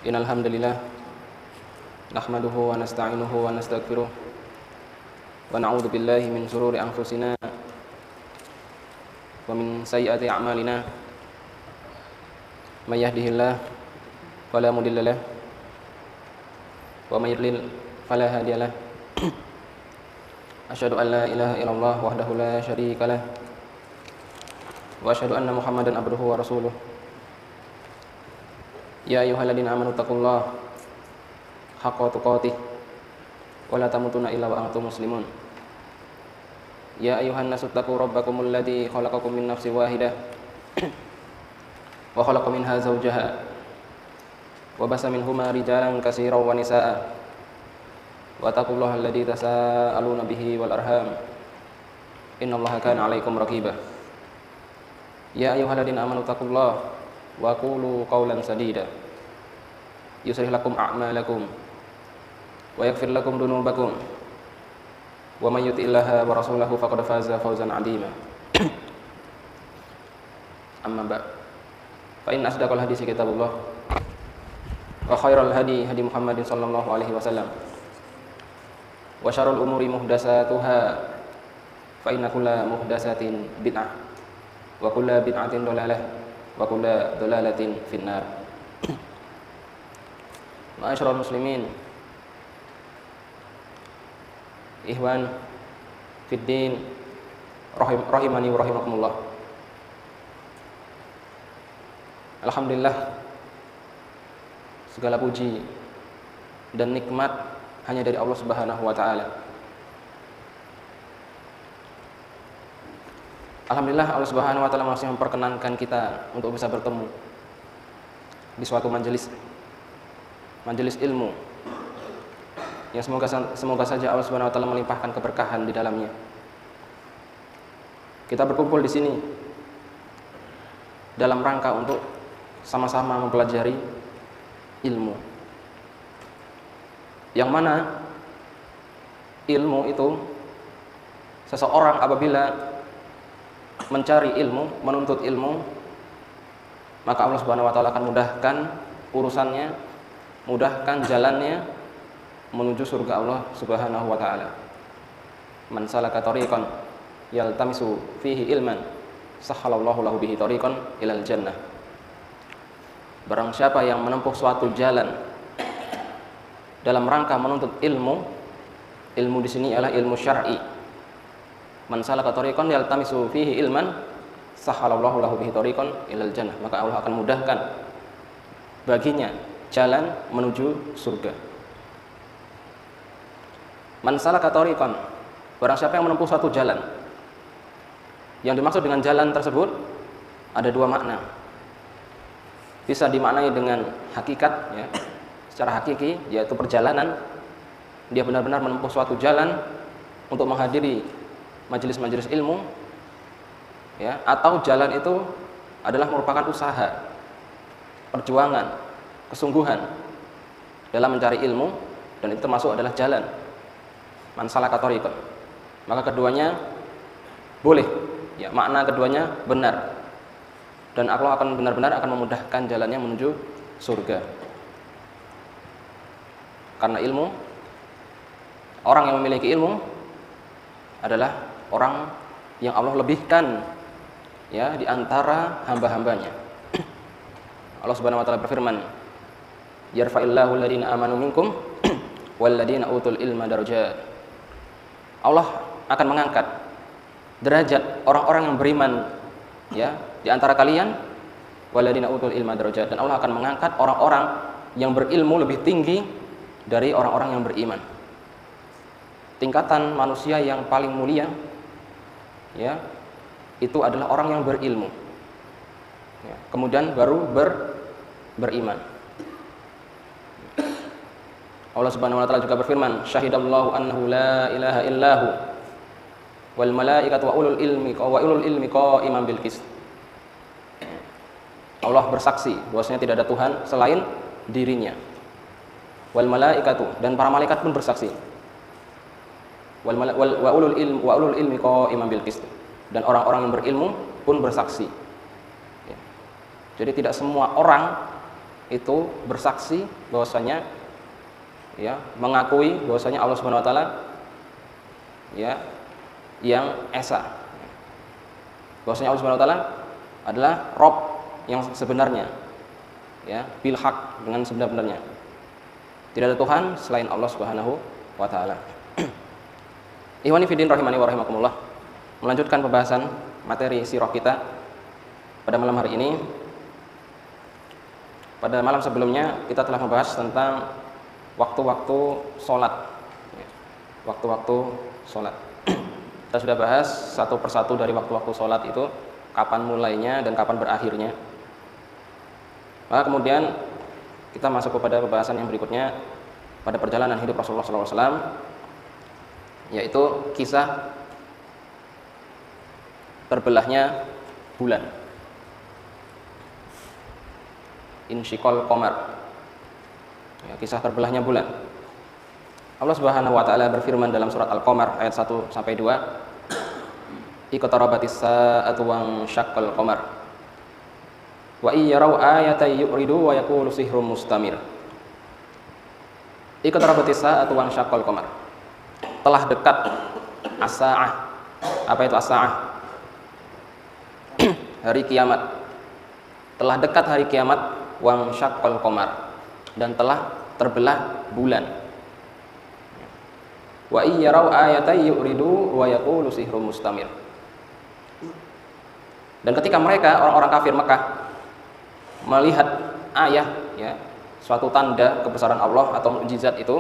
Innal hamdalillah nahmaduhu wa nasta'inuhu wa nastaghfiruh wa na'udzu billahi min shururi anfusina wa min sayyiati a'malina. May yahdihillahu fala mudilla lahu wa may yudlil fala hadiya lahu. Asyhadu an la ilaha illallah wahdahu la syarika lah wa asyhadu anna Muhammadan abduhu wa rasuluh. Ya ayyuhalladzina amanu taqullaha haqqa tuqatih wa la tamutunna illa wa antum muslimun. Ya ayyuhan nasu taqu rabbakumul ladzi khalaqakum min nafsin wahidah wa khalaqa minha zawjaha wa basa minhuma rijalan katsiran wa nisaa'a wa taqullaha alladzi tasaaluna bihi wal arham innallaha kana 'alaikum raqiba. Ya ayyuhalladzina amanu taqullaha wa qulu qawlan sadida yuslih lakum a'malakum wa yaghfir lakum dhunubakum wa may yuti'illaha wa rasulahu faqad faza fawzan 'azima. Amma ba'd, fa inna asdaqal hadits kitabullah wa khairal hadi hadi Muhammadin sallallahu alaihi wasallam wa syarrul umuri muhdatsatuha fa inna kulla muhdatsatin bid'ah wa kulla bid'atin dhalalah wa kulla dhalalatin finnar. Ma'asyiral muslimin, ikhwan fid din, rahimani wa rahimakumullah. Alhamdulillah, segala puji dan nikmat hanya dari Allah Subhanahu wa taala. Alhamdulillah, Allah Subhanahu wa taala masih memperkenankan kita untuk bisa bertemu di suatu majelis ilmu yang semoga saja Allah Subhanahu wa taala melimpahkan keberkahan di dalamnya. Kita berkumpul di sini dalam rangka untuk sama-sama mempelajari ilmu. Yang mana ilmu itu, seseorang apabila mencari ilmu, menuntut ilmu, maka Allah Subhanahu wa taala akan mudahkan urusannya, mudahkan jalannya menuju surga Allah Subhanahu wa taala. Man salaka tariqan yaltamisu fihi ilman sahhalallahu lahu bihi tariqan ilal jannah. Barang siapa yang menempuh suatu jalan dalam rangka menuntut ilmu, ilmu di sini adalah ilmu syar'i. Man salaka tariqan yaltamisu fihi ilman sahhalallahu lahu bihi tariqan ilal jannah, maka Allah akan mudahkan baginya jalan menuju surga. Man salaka tariqan, barang siapa yang menempuh suatu jalan. Yang dimaksud dengan jalan tersebut ada dua makna. Bisa dimaknai dengan hakikat, ya, secara hakiki, yaitu perjalanan. Dia benar-benar menempuh suatu jalan untuk menghadiri majelis-majelis ilmu, ya, atau jalan itu adalah merupakan usaha, perjuangan, kesungguhan dalam mencari ilmu, dan itu termasuk adalah jalan. Man salaka tariqan, maka keduanya boleh, ya, makna keduanya benar, dan Allah akan benar-benar akan memudahkan jalannya menuju surga. Karena ilmu, orang yang memiliki ilmu adalah orang yang Allah lebihkan, ya, di antara hamba-hambanya. Allah Subhanahu wa taala berfirman, yarfa'illahu alladziina aamanu minkum walladziina utul ilma darajat. Allah akan mengangkat derajat orang-orang yang beriman, ya, di antara kalian, walladziina utul ilma darajat, dan Allah akan mengangkat orang-orang yang berilmu lebih tinggi dari orang-orang yang beriman. Tingkatan manusia yang paling mulia, ya, itu adalah orang yang berilmu, ya, kemudian baru beriman. Allah Subhanahu wa taala juga berfirman, syahidallahu annahu la ilaha illahu wal malaikatu wa ulul ilmi qa'iman bil qist. Allah bersaksi bahwasanya tidak ada Tuhan selain dirinya. Wal malaikatu, dan para malaikat pun bersaksi. Wa ulul ilmi qa'iman bil qist, dan orang-orang yang berilmu pun bersaksi. Jadi tidak semua orang itu bersaksi bahwasanya ya, mengakui bahwasanya Allah Subhanahu wa taala ya yang esa. Bahwasanya Allah Subhanahu wa taala adalah Rabb yang sebenarnya. Ya, bil haq, dengan sebenar-benarnya. Tidak ada Tuhan selain Allah Subhanahu wa taala. Ikhwani fiddin rahimani wa rahimakumullah. Melanjutkan pembahasan materi sirah kita pada malam hari ini. Pada malam sebelumnya kita telah membahas tentang waktu-waktu sholat. Waktu-waktu sholat. Kita sudah bahas satu persatu dari waktu-waktu sholat itu, kapan mulainya dan kapan berakhirnya. Maka kemudian kita masuk kepada pembahasan yang berikutnya pada perjalanan hidup Rasulullah SAW, yaitu kisah terbelahnya bulan. Insyiqal qamar. Ya, kisah terbelahnya bulan. Allah Subhanahu wa taala berfirman dalam surat Al-Qamar ayat 1 sampai 2. Iqtarabatis saa'atu wa syaqqal qamar. Wa iyyarau ayatan yu'ridu wa yaqulu sihrun mustamir. Iqtarabatis saa'atu wa syaqqal qamar. Telah dekat as-saa'ah. Apa itu as-saa'ah? Hari kiamat. Telah dekat hari kiamat wa syaqqal qamar, dan telah terbelah bulan. Wa iyyarau ayatan yu'ridu wa yaqulu sihrun mustamir. Dan ketika mereka orang-orang kafir Mekah melihat ayat, ya, suatu tanda kebesaran Allah atau mukjizat itu,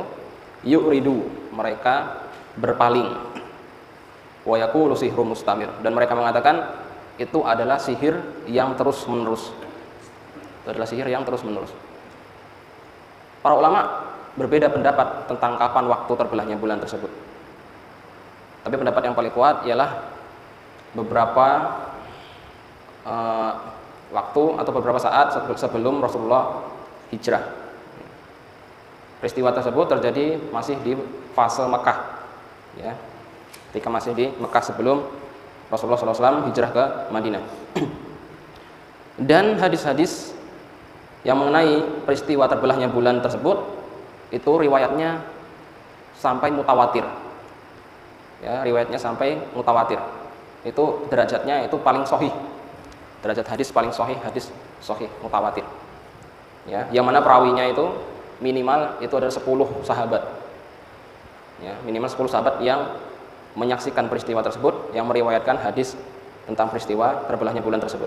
yu'ridu, mereka berpaling, wa yaqulu sihrun mustamir, dan mereka mengatakan itu adalah sihir yang terus menerus. Itu adalah sihir yang terus menerus. Para ulama berbeda pendapat tentang kapan waktu terbelahnya bulan tersebut. Tapi pendapat yang paling kuat ialah beberapa waktu atau beberapa saat sebelum Rasulullah hijrah. Peristiwa tersebut terjadi masih di fase Mekah, ya, ketika masih di Mekah sebelum Rasulullah SAW hijrah ke Madinah. Dan hadis-hadis yang mengenai peristiwa terbelahnya bulan tersebut itu riwayatnya sampai mutawatir, ya, riwayatnya sampai mutawatir. Itu derajatnya itu paling sahih. Derajat hadis paling sahih, hadis sahih mutawatir, ya, yang mana perawinya itu minimal itu ada 10 sahabat, ya, minimal 10 sahabat yang menyaksikan peristiwa tersebut, yang meriwayatkan hadis tentang peristiwa terbelahnya bulan tersebut.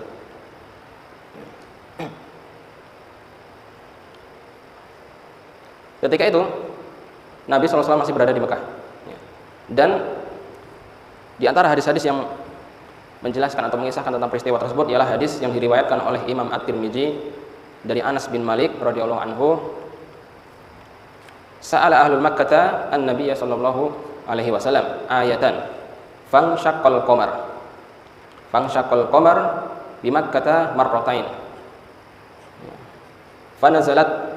Ketika itu Nabi SAW masih berada di Mekah, ya, dan di antara hadis-hadis yang menjelaskan atau mengisahkan tentang peristiwa tersebut ialah hadis yang diriwayatkan oleh Imam At-Tirmidzi dari Anas bin Malik radhiyallahu anhu. Sa'ala ahlul Makkah an-nabiy sallallahu alaihi wasallam ayatan fanshaqqal qamar. Fanshaqqal qamar bi Makkah marratain. Fanazalat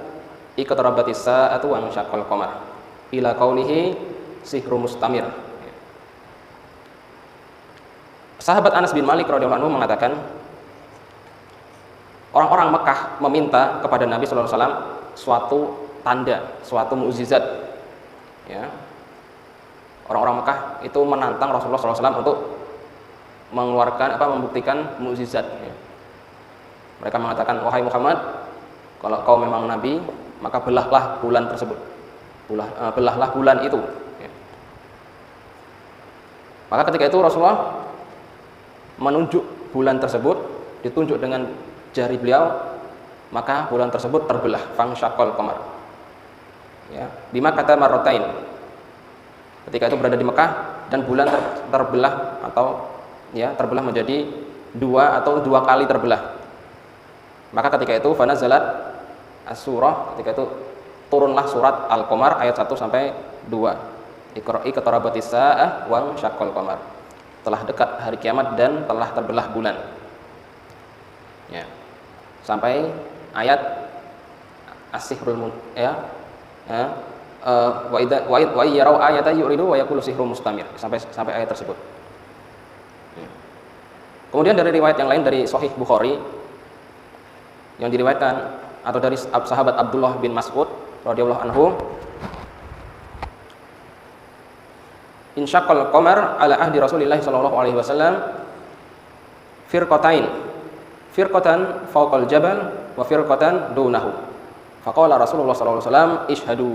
iqtarabatis saa'atu wa anshaqqal qamar ila qaulihi sihru mustamir. Sahabat Anas bin Malik radhiyallahu anhu mengatakan, orang-orang Mekah meminta kepada Nabi sallallahu alaihi wasallam suatu tanda, suatu mukjizat, ya. Orang-orang Mekah itu menantang Rasulullah sallallahu alaihi wasallam untuk mengeluarkan membuktikan mukjizat, ya. Mereka mengatakan, wahai Muhammad, kalau kau memang nabi, maka belahlah bulan tersebut. Belahlah bulan itu, ya. Maka ketika itu Rasulullah menunjuk bulan tersebut, ditunjuk dengan jari beliau, maka bulan tersebut terbelah, fanshaqqal qamar, ya, bima kata marratain. Ketika itu berada di Mekah dan bulan terbelah atau, ya, terbelah menjadi dua atau dua kali terbelah. Maka ketika itu fanazalat as-surah, ketika itu turunlah surat Al-Qamar ayat 1 sampai 2. Iqtarabatis saa'ah wa syaqqal qamar. Telah dekat hari kiamat dan telah terbelah bulan, ya, sampai ayat as-sihrul, ya, wa yarau ayatan yuridu wa yaqulu sihrun mustamir, sampai ayat tersebut. Kemudian dari riwayat yang lain dari Sahih Bukhari yang diriwayatkan atau dari sahabat Abdullah bin Mas'ud radhiyallahu anhu, insyaqqal qamar ala ahdi Rasulillah sallallahu alaihi wasallam firqatain, firqatan fawqal jabal wa firqatan dunahu. Faqala Rasulullah sallallahu alaihi wasallam ishhadu.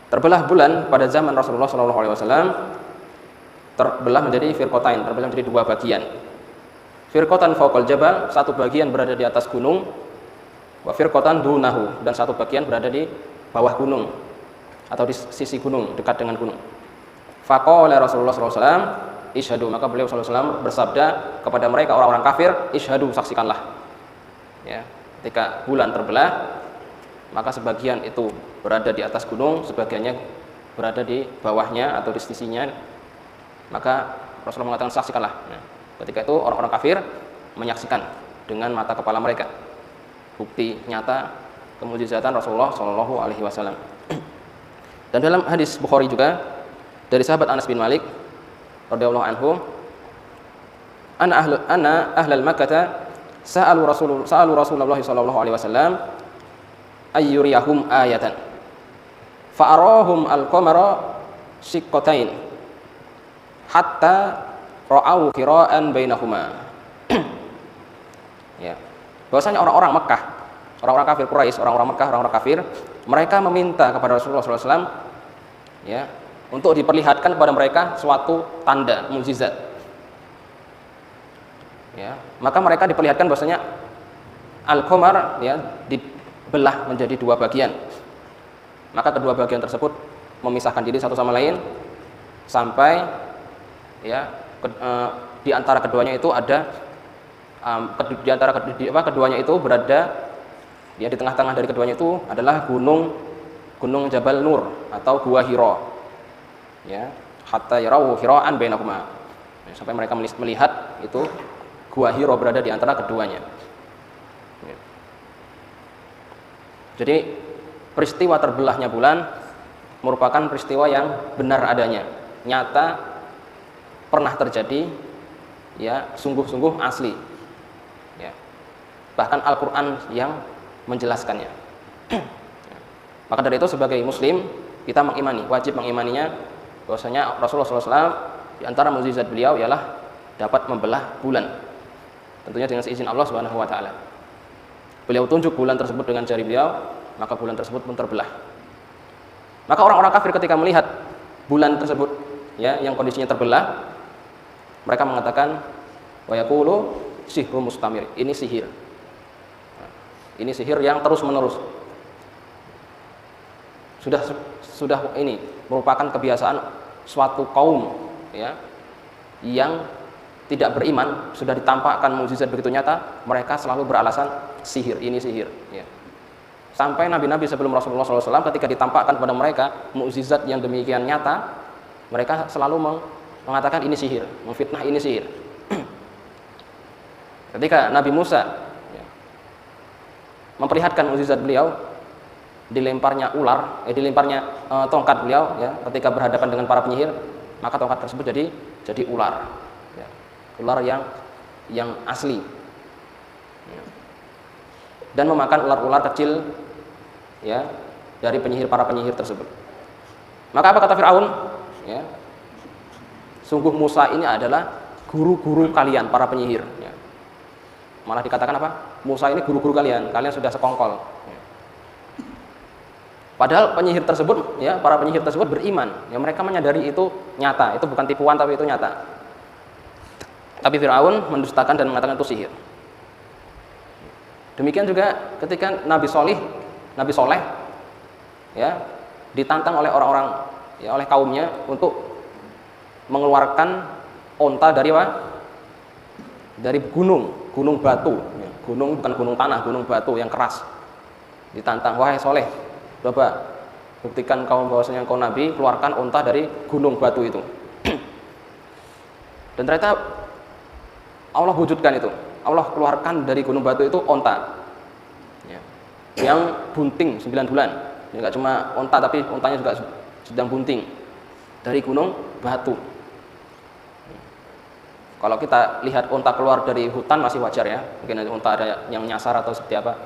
Terbelah bulan pada zaman Rasulullah sallallahu alaihi wasallam terbelah menjadi firqatain, terbelah menjadi dua bagian. Firqatan fawqal jabal, satu bagian berada di atas gunung, wa firqatan dunahu, dan satu bagian berada di bawah gunung atau di sisi gunung, dekat dengan gunung. Faqala Rasulullah sallallahu alaihi wasallam ishhadu, maka beliau sallallahu alaihi wasallam bersabda kepada mereka orang-orang kafir, ishhadu, saksikanlah. Ya, ketika bulan terbelah, maka sebagian itu berada di atas gunung, sebagiannya berada di bawahnya atau di sisinya, maka Rasulullah mengatakan saksikanlah. Nah, ketika itu orang-orang kafir menyaksikan dengan mata kepala mereka bukti nyata kemujizatan Rasulullah Shallallahu Alaihi Wasallam. Dan dalam hadis Bukhari juga dari sahabat Anas bin Malik radhiyallahu anhu, ana ahlal Makkah sa'alu Rasulullah Shallallahu Alaihi Wasallam ayyuriyahum ayatan fa'arahum al-qamara shiqqatain hatta ra'au qira'an bainahuma. Ya. Bahwasanya orang-orang Mekah, orang-orang kafir Quraisy, orang-orang Mekah, orang-orang kafir, mereka meminta kepada Rasulullah SAW, ya, untuk diperlihatkan kepada mereka suatu tanda mukjizat. Ya, maka mereka diperlihatkan bahwasanya al-qamar, ya, dibelah menjadi dua bagian. Maka kedua bagian tersebut memisahkan diri satu sama lain sampai, ya, di antara keduanya itu ada keduanya itu berada, ya, di tengah-tengah dari keduanya itu adalah gunung Jabal Nur atau Gua Hira, ya, hatta yarau hira'an bainahuma, ya, sampai mereka melihat itu Gua Hira berada di antara keduanya. Ya. Jadi peristiwa terbelahnya bulan merupakan peristiwa yang benar adanya, nyata, pernah terjadi, ya, sungguh-sungguh asli, ya. Bahkan Al-Quran yang menjelaskannya. Maka dari itu sebagai muslim kita mengimani, wajib mengimaninya, bahwasanya Rasulullah SAW di antara mukjizat beliau ialah dapat membelah bulan, tentunya dengan seizin Allah Subhanahu wa taala. Beliau tunjuk bulan tersebut dengan jari beliau, maka bulan tersebut pun terbelah. Maka orang-orang kafir ketika melihat bulan tersebut, ya, yang kondisinya terbelah, mereka mengatakan wa yaqulu sihrun mustamir, ini sihir. Ini sihir yang terus-menerus. Sudah ini merupakan kebiasaan suatu kaum, ya, yang tidak beriman, sudah ditampakkan mukjizat begitu nyata, mereka selalu beralasan sihir, ini sihir, ya. Sampai nabi-nabi sebelum Rasulullah SAW ketika ditampakkan kepada mereka mukjizat yang demikian nyata, mereka selalu mengatakan ini sihir, memfitnah ini sihir. Ketika Nabi Musa, ya, memperlihatkan mukjizat beliau, dilemparnya tongkat beliau, ya, ketika berhadapan dengan para penyihir, maka tongkat tersebut jadi ular, ya, ular yang asli, ya, dan memakan ular-ular kecil, ya, dari para penyihir tersebut. Maka apa kata Fir'aun? Ya, sungguh Musa ini adalah guru-guru kalian para penyihir, ya. Malah dikatakan apa? Musa ini guru-guru kalian sudah sekongkol, ya. Padahal penyihir tersebut, ya, para penyihir tersebut beriman, ya, mereka menyadari itu nyata, itu bukan tipuan tapi itu nyata. Tapi Fir'aun mendustakan dan mengatakan itu sihir. Demikian juga ketika Nabi Soleh, ya, ditantang oleh orang-orang, ya, oleh kaumnya untuk mengeluarkan onta dari gunung batu, ya. Gunung bukan gunung tanah, gunung batu yang keras. Ditantang, wahai Soleh, coba buktikan kaum bahwasanya engkau nabi, keluarkan onta dari gunung batu itu. Dan ternyata Allah wujudkan itu. Allah keluarkan dari gunung batu itu onta, ya, yang bunting 9 bulan. Ya, enggak cuma onta tapi ontanya juga sedang bunting dari gunung batu. Kalau kita lihat unta keluar dari hutan masih wajar ya, mungkin ada unta ada yang nyasar atau seperti apa.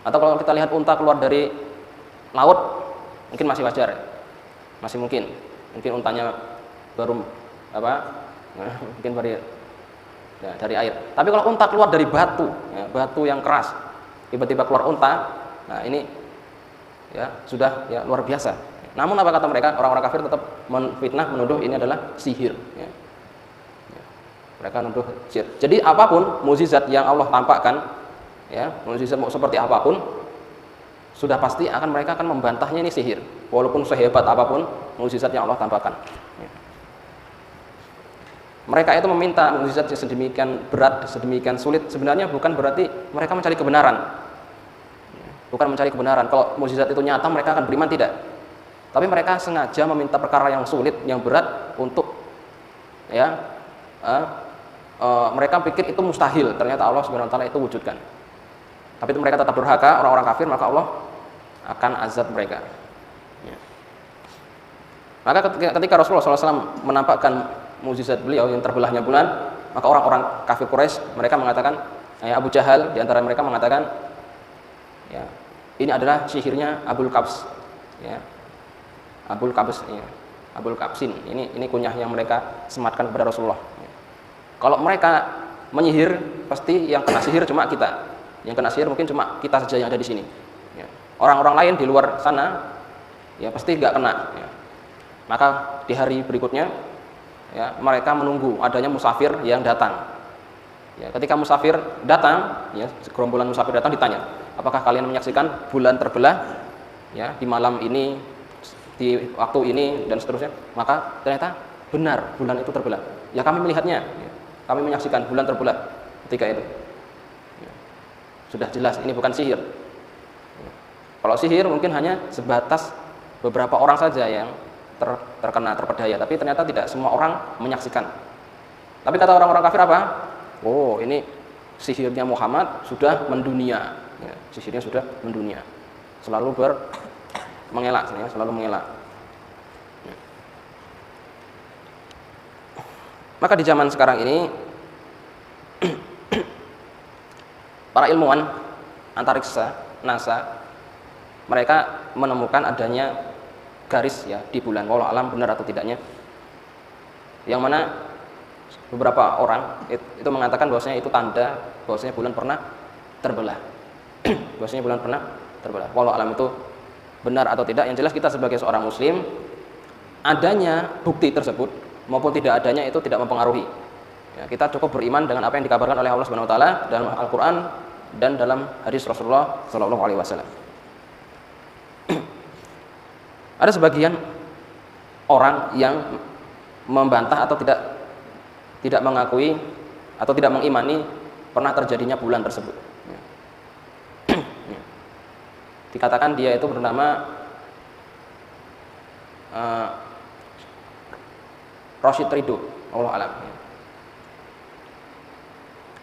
Atau kalau kita lihat unta keluar dari laut, mungkin masih wajar ya. Masih mungkin untanya baru apa? Mungkin baru ya, dari air. Tapi kalau unta keluar dari batu, ya, batu yang keras, tiba-tiba keluar unta, nah ini ya sudah ya luar biasa. Namun apa kata mereka? Orang-orang kafir tetap menfitnah, menuduh ini adalah sihir. Ya. Mereka menuduh sihir. Jadi apapun mukjizat yang Allah tampakkan, ya mukjizat seperti apapun, sudah pasti mereka akan membantahnya ini sihir. Walaupun sehebat apapun mukjizat yang Allah tampakkan. Ya. Mereka itu meminta mukjizat yang sedemikian berat, sedemikian sulit. Sebenarnya bukan berarti mereka mencari kebenaran. Bukan mencari kebenaran. Kalau mukjizat itu nyata, mereka akan beriman, tidak. Tapi mereka sengaja meminta perkara yang sulit, yang berat untuk ya mereka pikir itu mustahil. Ternyata Allah Subhanahu wa taala itu wujudkan. Tapi itu mereka tetap durhaka, orang-orang kafir, maka Allah akan azab mereka. Ya. Maka ketika Rasulullah SAW menampakkan mukjizat beliau yang terbelahnya bulan, maka orang-orang kafir Quraisy mereka mengatakan, ya, Abu Jahal di antara mereka mengatakan, ya, ini adalah sihirnya Abul Kabs, ya, Abul Kabs, ya, Abul Kabsin. Ini kunyah yang mereka sematkan kepada Rasulullah. Ya. Kalau mereka menyihir, pasti yang kena sihir cuma kita. Yang kena sihir mungkin cuma kita saja yang ada di sini. Ya. Orang-orang lain di luar sana, ya pasti nggak kena. Ya. Maka di hari berikutnya, ya, mereka menunggu adanya musafir yang datang. Ya, ketika musafir datang, ya, gerombolan musafir datang, ditanya, apakah kalian menyaksikan bulan terbelah, ya, di malam ini, di waktu ini, dan seterusnya? Maka ternyata benar bulan itu terbelah. Ya, kami melihatnya, ya, kami menyaksikan bulan terbelah ketika itu. Ya, sudah jelas ini bukan sihir. Ya. Kalau sihir mungkin hanya sebatas beberapa orang saja yang terkena, terpedaya, tapi ternyata tidak semua orang menyaksikan. Tapi kata orang-orang kafir apa? Oh, ini sihirnya Muhammad sudah mendunia, ya, sihirnya sudah mendunia, selalu mengelak, ya, selalu mengelak. Ya. Maka di zaman sekarang ini para ilmuwan antariksa NASA mereka menemukan adanya garis, ya, di bulan. Wallahu alam benar atau tidaknya, yang mana beberapa orang itu mengatakan bahwasanya itu tanda bahwasanya bulan pernah terbelah. Bahwasanya bulan pernah terbelah. Wallahu alam itu benar atau tidak. Yang jelas kita sebagai seorang muslim, adanya bukti tersebut maupun tidak adanya itu tidak mempengaruhi. Ya, kita cukup beriman dengan apa yang dikabarkan oleh Allah Subhanahu wa taala dalam Al-Qur'an dan dalam hadis Rasulullah sallallahu alaihi wasallam. Ada sebagian orang yang membantah atau tidak mengakui atau tidak mengimani pernah terjadinya bulan tersebut. Dikatakan dia itu bernama Rashid Ridho, Allah alam.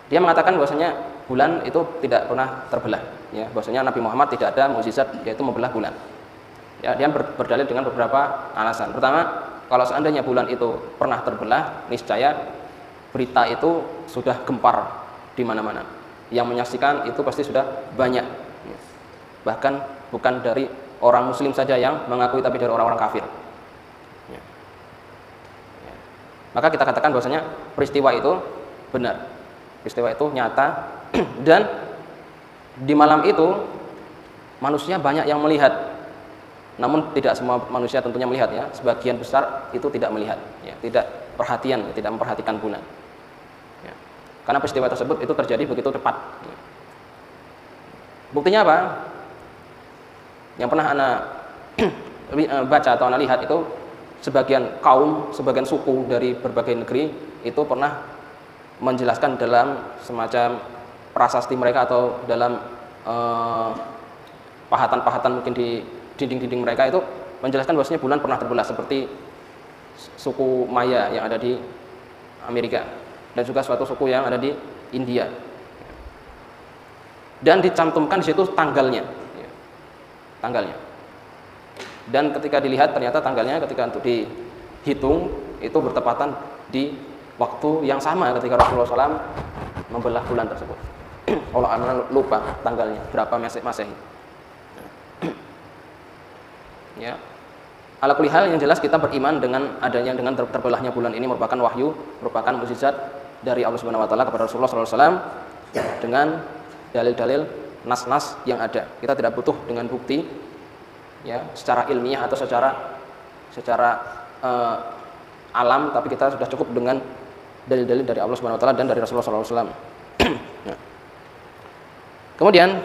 Dia mengatakan bahwasanya bulan itu tidak pernah terbelah, ya, bahwasanya Nabi Muhammad tidak ada mukjizat yaitu membelah bulan. Ya, dia berdalil dengan beberapa alasan. Pertama, kalau seandainya bulan itu pernah terbelah, niscaya berita itu sudah gempar di mana-mana. Yang menyaksikan itu pasti sudah banyak. Bahkan bukan dari orang muslim saja yang mengakui, tapi dari orang-orang kafir. Ya. Ya. Maka kita katakan bahwasanya peristiwa itu benar. Peristiwa itu nyata dan di malam itu manusia banyak yang melihat. Namun tidak semua manusia tentunya melihat, ya. Sebagian besar itu tidak melihat, ya. Tidak perhatian, ya. Tidak memperhatikan bulan. Ya. Karena peristiwa tersebut itu terjadi begitu cepat. Ya. Buktinya apa? Yang pernah anak baca atau anak lihat itu sebagian kaum, sebagian suku dari berbagai negeri itu pernah menjelaskan dalam semacam prasasti mereka atau dalam pahatan-pahatan mungkin di dinding-dinding mereka itu menjelaskan bahwasanya bulan pernah terbelah, seperti suku Maya yang ada di Amerika dan juga suatu suku yang ada di India. Dan dicantumkan di situ tanggalnya. Tanggalnya. Dan ketika dilihat ternyata tanggalnya ketika untuk dihitung itu bertepatan di waktu yang sama ketika Rasulullah SAW membelah bulan tersebut. Allah A'lam, lupa tanggalnya berapa Masehi. Ya. Ala kulli hal, yang jelas kita beriman dengan adanya, dengan terbelahnya bulan ini merupakan wahyu, merupakan mukjizat dari Allah Subhanahu wa taala kepada Rasulullah SAW dengan dalil-dalil nas-nas yang ada. Kita tidak butuh dengan bukti ya secara ilmiah atau secara alam, tapi kita sudah cukup dengan dalil-dalil dari Allah Subhanahu wa taala dan dari Rasulullah SAW. Nah. Kemudian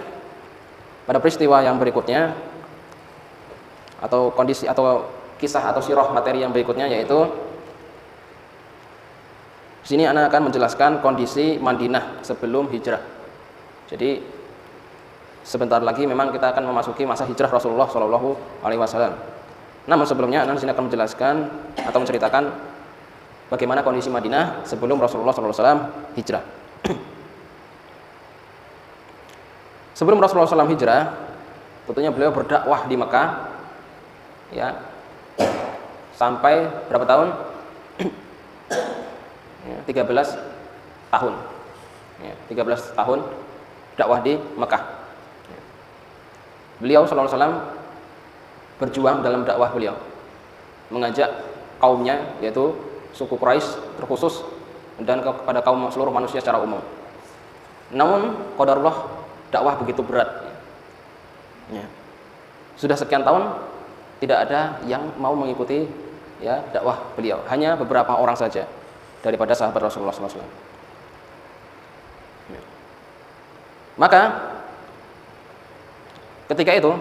pada peristiwa yang berikutnya atau kondisi atau kisah atau sirah materi yang berikutnya, yaitu di sini ana akan menjelaskan kondisi Madinah sebelum hijrah. Jadi sebentar lagi memang kita akan memasuki masa hijrah Rasulullah Shallallahu Alaihi Wasallam. Namun sebelumnya ana di sini akan menjelaskan atau menceritakan bagaimana kondisi Madinah sebelum Rasulullah SAW hijrah. Sebelum Rasulullah SAW hijrah, tentunya beliau berdakwah di Mekah, ya, sampai berapa tahun? 13 tahun. Ya, 13 tahun dakwah di Mekah. Beliau sallallahu alaihi wasallam berjuang dalam dakwah beliau, mengajak kaumnya, yaitu suku Quraisy terkhusus, dan kepada kaum seluruh manusia secara umum. Namun qadarullah, dakwah begitu berat. Ya. Sudah sekian tahun tidak ada yang mau mengikuti ya dakwah beliau, hanya beberapa orang saja daripada sahabat Rasulullah SAW. Ya. Maka ketika itu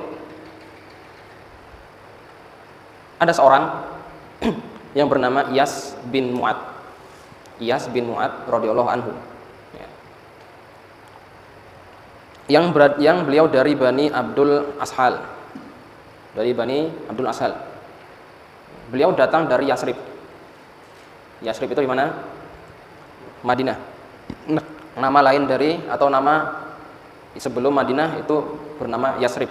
ada seorang yang bernama Iyas bin Mu'ad. Iyas bin Mu'ad radhiyallahu anhu. Ya. Yang beliau dari Bani Abdul Ashal. Dari Bani Abdul Ashal. Beliau datang dari Yasrib. Yasrib itu di mana? Madinah. Nama lain dari atau nama sebelum Madinah itu bernama Yasrib.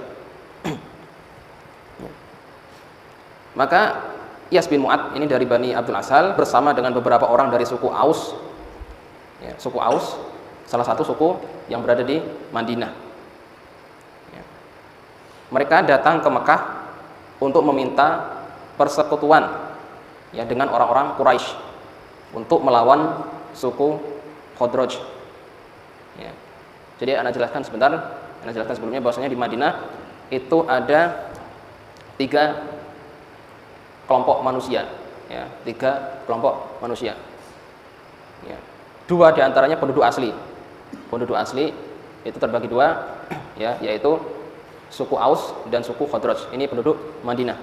Maka Iyas bin Mu'ad ini dari Bani Abdul Ashal bersama dengan beberapa orang dari suku Aus. Ya, suku Aus, salah satu suku yang berada di Madinah. Ya. Mereka datang ke Mekah untuk meminta persekutuan ya dengan orang-orang Quraisy untuk melawan suku Khadraj. Ya. Jadi Anda jelaskan sebentar, Anda jelaskan sebelumnya bahwasanya di Madinah itu ada 3 kelompok manusia, ya, 3 kelompok manusia. Ya. 2 diantaranya penduduk asli. Penduduk asli itu terbagi 2, ya, yaitu suku Aus dan suku Khadraj. Ini penduduk Madinah.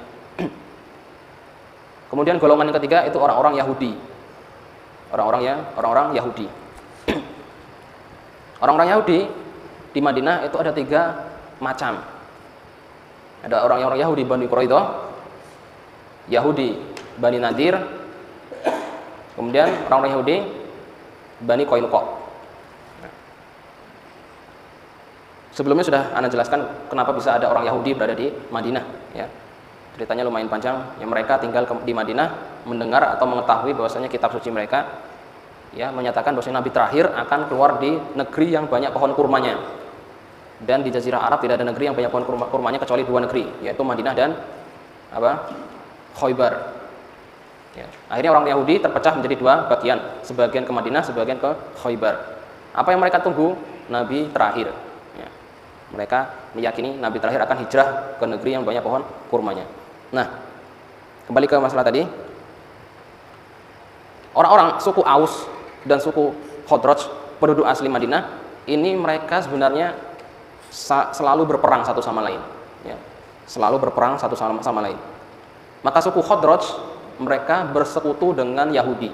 Kemudian golongan yang ketiga itu orang-orang Yahudi. Orang-orang Yahudi. Orang-orang Yahudi di Madinah itu ada 3 macam. Ada orang-orang Yahudi Bani Quraidah, Yahudi Bani Nadir, kemudian orang-orang Yahudi Bani Qainuqa. Sebelumnya sudah Anda jelaskan kenapa bisa ada orang Yahudi berada di Madinah, ya. Ceritanya lumayan panjang. Yang mereka tinggal di Madinah mendengar atau mengetahui bahwasanya kitab suci mereka ya menyatakan bahwasanya Nabi terakhir akan keluar di negeri yang banyak pohon kurmanya. Dan di Jazirah Arab tidak ada negeri yang banyak pohon kurmanya kecuali 2 negeri, yaitu Madinah dan Khaybar. Ya. Akhirnya orang Yahudi terpecah menjadi 2 bagian, sebagian ke Madinah, sebagian ke Khaybar. Apa yang mereka tunggu? Nabi terakhir. Ya. Mereka meyakini Nabi terakhir akan hijrah ke negeri yang banyak pohon kurmanya. Nah, kembali ke masalah tadi. Orang-orang suku Aus dan suku Khadraj, penduduk asli Madinah, ini mereka sebenarnya selalu berperang satu sama lain. Ya. Selalu berperang satu sama lain. Maka suku Khadraj mereka bersekutu dengan Yahudi.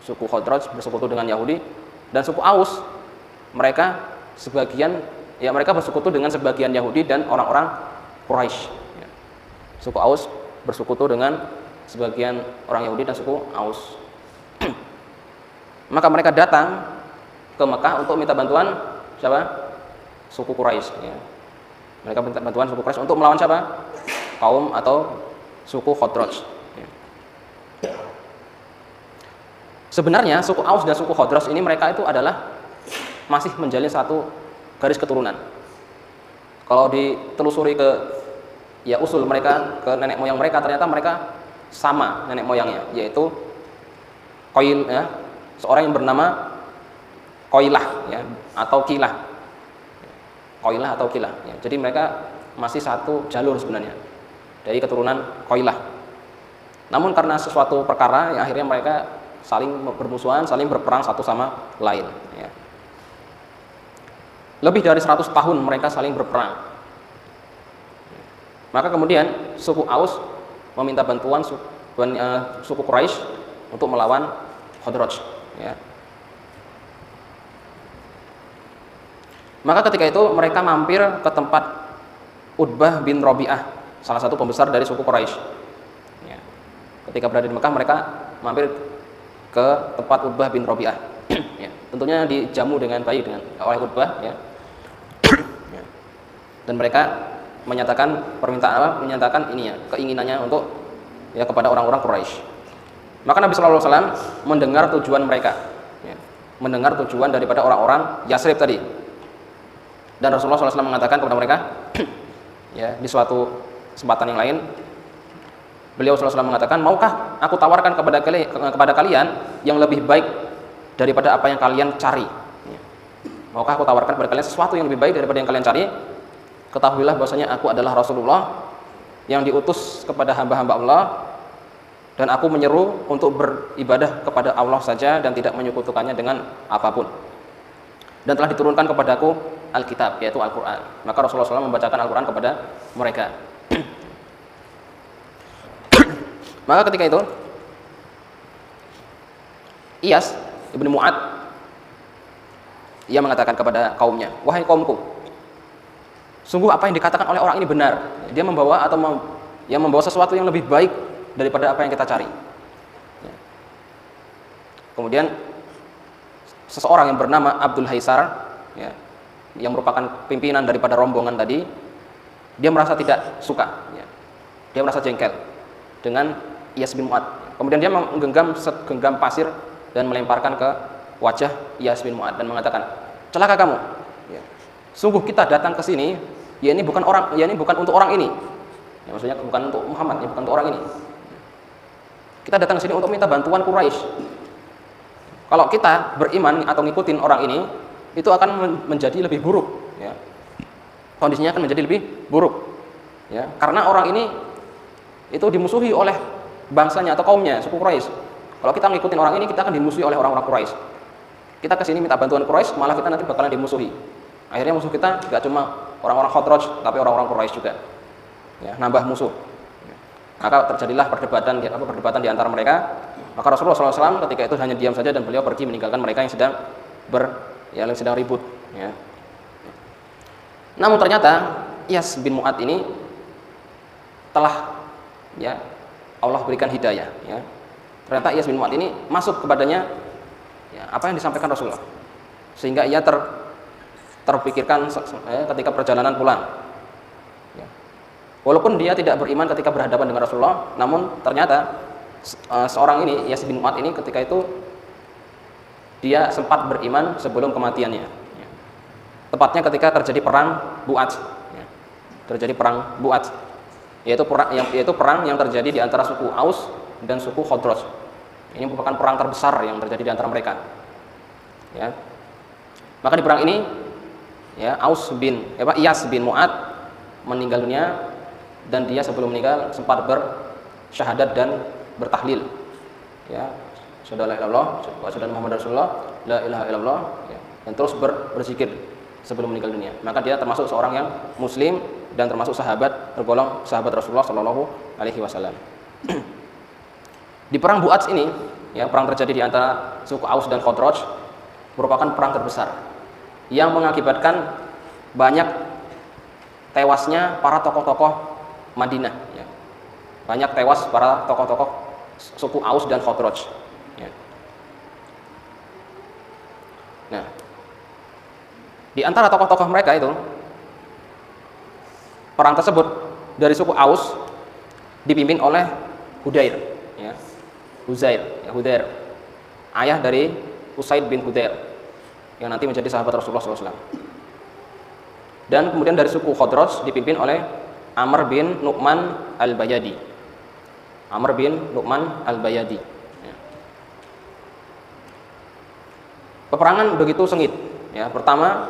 Suku Khadraj bersekutu dengan Yahudi, dan suku Aus mereka mereka bersekutu dengan sebagian Yahudi dan orang-orang Quraisy. Ya. Suku Aus bersekutu dengan sebagian orang Yahudi dan suku Aus. Maka mereka datang ke Mekah untuk minta bantuan siapa? Suku Quraisy. Ya. Mereka minta bantuan suku Quraisy untuk melawan siapa? Kaum atau suku Khadraj. Sebenarnya suku Aus dan suku Khazraj ini mereka itu adalah masih menjalin satu garis keturunan. Kalau ditelusuri ke ya usul mereka, ke nenek moyang mereka, ternyata mereka sama nenek moyangnya, yaitu Qail, ya, seorang yang bernama Qailah, ya, atau Kilah. Qailah atau Kilah. Ya. Jadi mereka masih satu jalur sebenarnya dari keturunan Qailah. Namun karena sesuatu perkara, ya, akhirnya mereka saling bermusuhan, saling berperang satu sama lain. Ya. Lebih dari 100 tahun mereka saling berperang. Maka kemudian suku Aus meminta bantuan suku Quraisy untuk melawan Khazraj. Ya. Maka ketika itu mereka mampir ke tempat Utbah bin Rabi'ah, salah satu pembesar dari suku Quraisy. Ya. Ketika berada di Mekah mereka mampir ke tempat Utbah bin Rabi'ah. Ya. Tentunya dijamu dengan baik oleh Utbah. Ya. Ya. Dan mereka menyatakan menyatakan ini ya, keinginannya untuk ya kepada orang-orang Quraisy. Maka Nabi Shallallahu Alaihi Wasallam mendengar tujuan mereka, ya, mendengar tujuan daripada orang-orang Yasrib tadi. Dan Rasulullah SAW mengatakan kepada mereka, ya, di suatu kesempatan yang lain, beliau SAW mengatakan, maukah aku tawarkan kepada kalian yang lebih baik daripada apa yang kalian cari? Ya. Maukah aku tawarkan kepada kalian sesuatu yang lebih baik daripada yang kalian cari? Ketahuilah bahwasanya aku adalah Rasulullah yang diutus kepada hamba-hamba Allah, dan aku menyeru untuk beribadah kepada Allah saja dan tidak menyekutukannya dengan apapun. Dan telah diturunkan kepadaku Alkitab, yaitu Al-Quran. Maka Rasulullah SAW membacakan Al-Quran kepada mereka. Maka ketika itu Iyas ibn Mu'ad, ia mengatakan kepada kaumnya, wahai kaumku, sungguh apa yang dikatakan oleh orang ini benar. Dia membawa membawa sesuatu yang lebih baik daripada apa yang kita cari. Ya. Kemudian seseorang yang bernama Abdul Haisar, ya, yang merupakan pimpinan daripada rombongan tadi, dia merasa tidak suka. Ya. Dia merasa jengkel dengan Iyas bin Mu'ad. Kemudian dia menggenggam segenggam pasir dan melemparkan ke wajah Iyas bin Mu'ad dan mengatakan, celaka kamu. Ya. Sungguh kita datang ke sini, ya ini bukan untuk orang ini. Ya, maksudnya bukan untuk Muhammad, ya, bukan untuk orang ini. Kita datang ke sini untuk minta bantuan Quraisy. Kalau kita beriman atau ngikutin orang ini, itu akan menjadi lebih buruk. Ya. Kondisinya akan menjadi lebih buruk. Ya. Karena orang ini itu dimusuhi oleh bangsanya atau kaumnya, suku Quraisy. Kalau kita ngikutin orang ini, kita akan dimusuhi oleh orang-orang Quraisy. Kita ke sini minta bantuan Quraisy, malah kita nanti bakalan dimusuhi. Akhirnya musuh kita nggak cuma orang-orang Khazraj, tapi orang-orang Quraisy juga. Ya, nambah musuh. Maka terjadilah perdebatan di antara mereka. Maka Rasulullah SAW ketika itu hanya diam saja dan beliau pergi meninggalkan mereka yang sedang ribut. Ya. Namun ternyata Iyas bin Mu'ad ini telah, ya, Allah berikan hidayah. Ya. Ternyata Iyas bin Mu'ad ini masuk kepadanya, ya, apa yang disampaikan Rasulullah, sehingga ia terpikirkan ketika perjalanan pulang. Ya. Walaupun dia tidak beriman ketika berhadapan dengan Rasulullah, namun ternyata seorang ini, Iyas bin Mu'ad ini, ketika itu dia sempat beriman sebelum kematiannya. Ya. Tepatnya ketika terjadi perang Bu'at. Ya. Terjadi perang Bu'at, yaitu perang yang terjadi di antara suku Aus dan suku Khazraj. Ini merupakan perang terbesar yang terjadi di antara mereka. Ya. Maka di perang ini, ya, Iyas bin Mu'ad meninggal dunia, dan dia sebelum meninggal sempat bersyahadat dan bertahlil, ya, syahadu la ilaha illallah wa syahadu anna Muhammadar Rasulullah, la ilaha illallah, ya, dan terus berzikir sebelum meninggal dunia. Maka dia termasuk seorang yang muslim dan termasuk tergolong sahabat Rasulullah Shallallahu Alaihi Wasallam. Di perang Bu'ats ini, ya, perang terjadi di antara suku Aus dan Khazraj, merupakan perang terbesar yang mengakibatkan banyak tewasnya para tokoh-tokoh Madinah. Ya. Banyak tewas para tokoh-tokoh suku Aus dan Khazraj. Ya. Nah, di antara tokoh-tokoh mereka itu, perang tersebut dari suku Aus dipimpin oleh Hudair, ya. Hudair. ayah dari Usaid bin Hudayr yang nanti menjadi sahabat Rasulullah SAW. Dan kemudian dari suku Khadraj dipimpin oleh Amr bin Nu'man al-Bayadi. Amr bin Nu'man al-Bayadi. Ya. Peperangan begitu sengit. Ya, pertama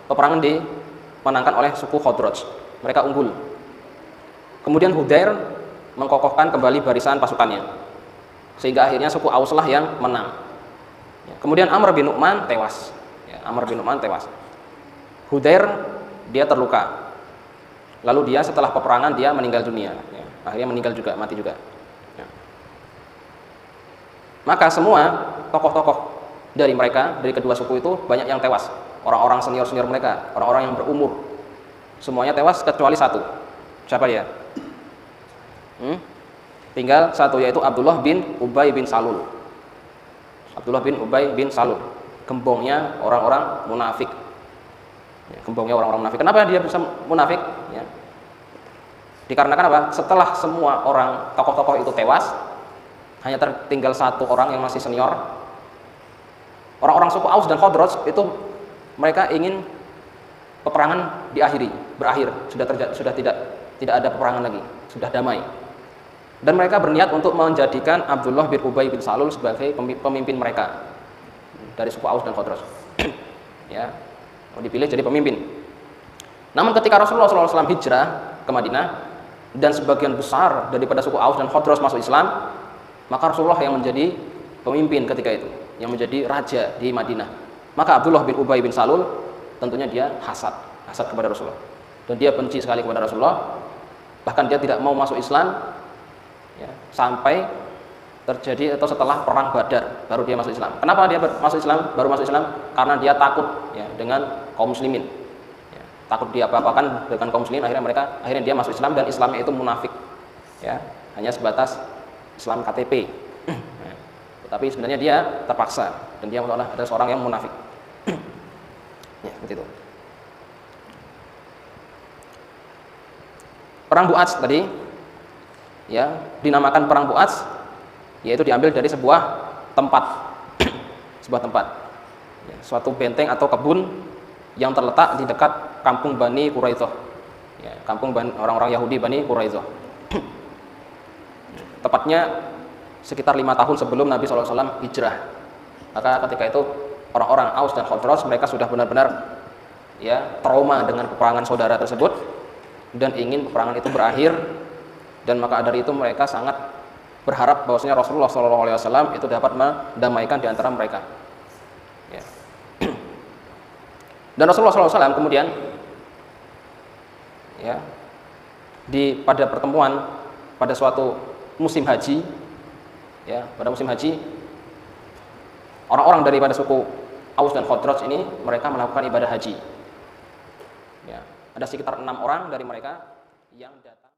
peperangan dimenangkan oleh suku Khadraj. Mereka unggul. Kemudian Hudayr mengkokohkan kembali barisan pasukannya, sehingga akhirnya suku Aus lah yang menang. Ya. Kemudian Amr bin Nu'man tewas. Ya, Amr bin Nu'man tewas. Hudayr dia terluka. Lalu dia setelah peperangan dia meninggal dunia. Ya. Akhirnya meninggal juga, mati juga. Ya. Maka semua tokoh-tokoh dari mereka, dari kedua suku itu banyak yang tewas. Orang-orang senior-senior mereka, orang-orang yang berumur, semuanya tewas kecuali satu. Siapa dia? Tinggal satu, yaitu Abdullah bin Ubay bin Salul. Abdullah bin Ubay bin Salul, gembongnya orang-orang munafik. Ya, gembongnya orang-orang munafik. Kenapa dia bisa munafik? Ya. Dikarenakan apa? Setelah semua orang tokoh-tokoh itu tewas, hanya tertinggal satu orang yang masih senior. Orang-orang suku Aus dan Khadraj itu mereka ingin peperangan berakhir, sudah tidak ada peperangan lagi, sudah damai. Dan mereka berniat untuk menjadikan Abdullah bin Ubay bin Salul sebagai pemimpin mereka dari suku Aus dan Khadraj. Ya, mau dipilih jadi pemimpin. Namun ketika Rasulullah SAW hijrah ke Madinah dan sebagian besar daripada suku Aus dan Khadraj masuk Islam, maka Rasulullah yang menjadi pemimpin ketika itu, yang menjadi raja di Madinah. Maka Abdullah bin Ubay bin Salul tentunya dia hasad kepada Rasulullah, dan dia benci sekali kepada Rasulullah. Bahkan dia tidak mau masuk Islam, ya, sampai terjadi atau setelah perang Badar baru dia masuk Islam. Kenapa dia baru masuk Islam? Karena dia takut, ya, dengan kaum muslimin, ya, takut dia apa-apakan dengan kaum muslimin. Akhirnya dia masuk Islam, dan Islamnya itu munafik, ya, hanya sebatas Islam KTP. Ya, tetapi sebenarnya dia terpaksa, dan dia adalah seorang yang munafik. Ya, seperti itu. Perang Bu'ats tadi, ya, dinamakan perang Bu'ats, yaitu diambil dari sebuah tempat, ya, suatu benteng atau kebun yang terletak di dekat kampung Bani Quraidah, ya, kampung orang-orang Yahudi Bani Quraidah. Tepatnya sekitar 5 tahun sebelum Nabi SAW hijrah. Maka ketika itu orang-orang Aus dan Khadraj mereka sudah benar-benar, ya, trauma dengan peperangan saudara tersebut dan ingin peperangan itu berakhir. Dan maka dari itu mereka sangat berharap bahwasanya Rasulullah SAW itu dapat mendamaikan di antara mereka. Ya. Dan Rasulullah SAW kemudian, ya, pada pertemuan pada suatu musim haji, ya, pada musim haji, orang-orang daripada suku Aus dan Khadraj ini mereka melakukan ibadah haji. Ya, ada sekitar 6 orang dari mereka yang datang.